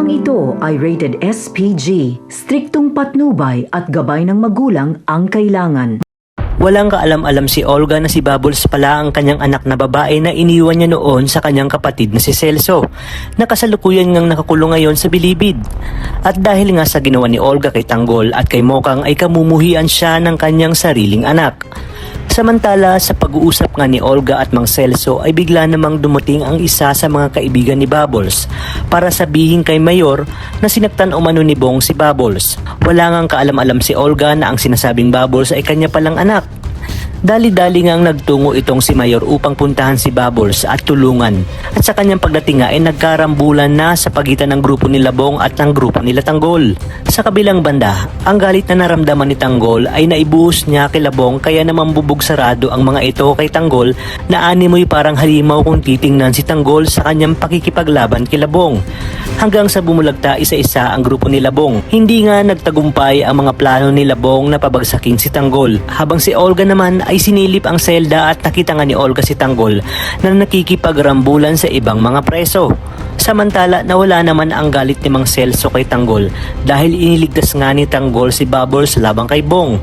Programang ito ay rated SPG, striktong patnubay at gabay ng magulang ang kailangan. Walang kaalam-alam si Olga na si Bubbles pala ang kanyang anak na babae na iniwan niya noon sa kanyang kapatid na si Celso, na kasalukuyan ngang nakakulong ngayon sa Bilibid. At dahil nga sa ginawa ni Olga kay Tanggol at kay Mokang ay kamumuhian siya ng kanyang sariling anak. Samantala, sa pag-uusap nga ni Olga at Mang Celso ay bigla namang dumating ang isa sa mga kaibigan ni Bubbles para sabihin kay Mayor na sinaktan umano ni Bong si Bubbles. Wala ngang kaalam-alam si Olga na ang sinasabing Bubbles ay kanya palang anak. Dali-dali ngang nagtungo itong si Mayor upang puntahan si Bubbles at tulungan. At sa kanyang pagdating nga ay nagkarambulan na sa pagitan ng grupo ni Bong at ng grupo nila Tanggol. Sa kabilang banda, ang galit na naramdaman ni Tanggol ay naibuhos niya kay Bong, kaya naman bubog sarado ang mga ito kay Tanggol na animoy parang halimaw kung titingnan si Tanggol sa kanyang pakikipaglaban kay Bong. Hanggang sa bumulagta isa-isa ang grupo ni Bong. Hindi nga nagtagumpay ang mga plano ni Bong na pabagsakin si Tanggol, habang si Olga naman ay sinilip ang selda at nakita nga ni Olga si Tanggol na nakikipagrambulan sa ibang mga preso. Samantala, nawala naman ang galit ni Mang Celso kay Tanggol dahil iniligtas nga ni Tanggol si Bubbles labang kay Bong.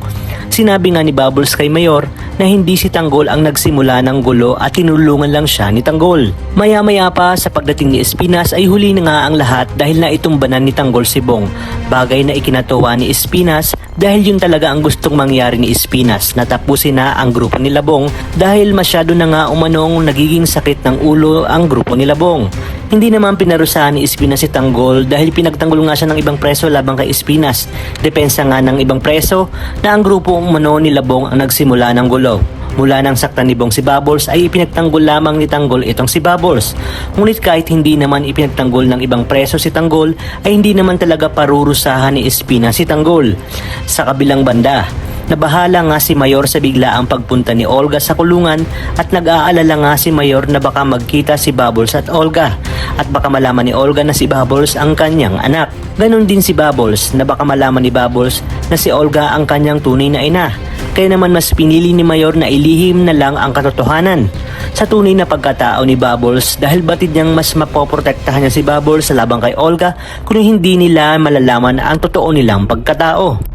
Sinabi nga ni Bubbles kay Mayor na hindi si Tanggol ang nagsimula ng gulo at tinulungan lang siya ni Tanggol. Maya-maya pa sa pagdating ni Espinas ay huli na nga ang lahat dahil naitumbanan ni Tanggol si Bong. Bagay na ikinatuwa ni Espinas dahil yun talaga ang gustong mangyari ni Espinas, na tapusin na ang grupo ni Bong dahil masyado na nga umanong nagiging sakit ng ulo ang grupo ni Bong. Hindi naman pinarusahan ni Espinas si Tanggol dahil pinagtanggol nga siya ng ibang preso labang kay Espinas. Depensa nga ng ibang preso na ang grupo umano ni Bong ang nagsimula ng gulo. Mula nang saktan ni Bong si Bubbles ay ipinagtanggol lamang ni Tanggol itong si Bubbles. Ngunit kahit hindi naman ipinagtanggol ng ibang preso si Tanggol ay hindi naman talaga parurusahan ni Espinas si Tanggol. Sa kabilang banda, nabahala nga si Mayor sa biglaang pagpunta ni Olga sa kulungan at nag-aalala nga si Mayor na baka magkita si Bubbles at Olga at baka malaman ni Olga na si Bubbles ang kanyang anak. Ganon din si Bubbles na baka malaman ni Bubbles na si Olga ang kanyang tunay na ina. Kaya naman mas pinili ni Mayor na ilihim na lang ang katotohanan sa tunay na pagkatao ni Bubbles dahil batid niyang mas mapoprotektahan niya si Bubbles sa labang kay Olga kung hindi nila malalaman ang totoo nilang pagkatao.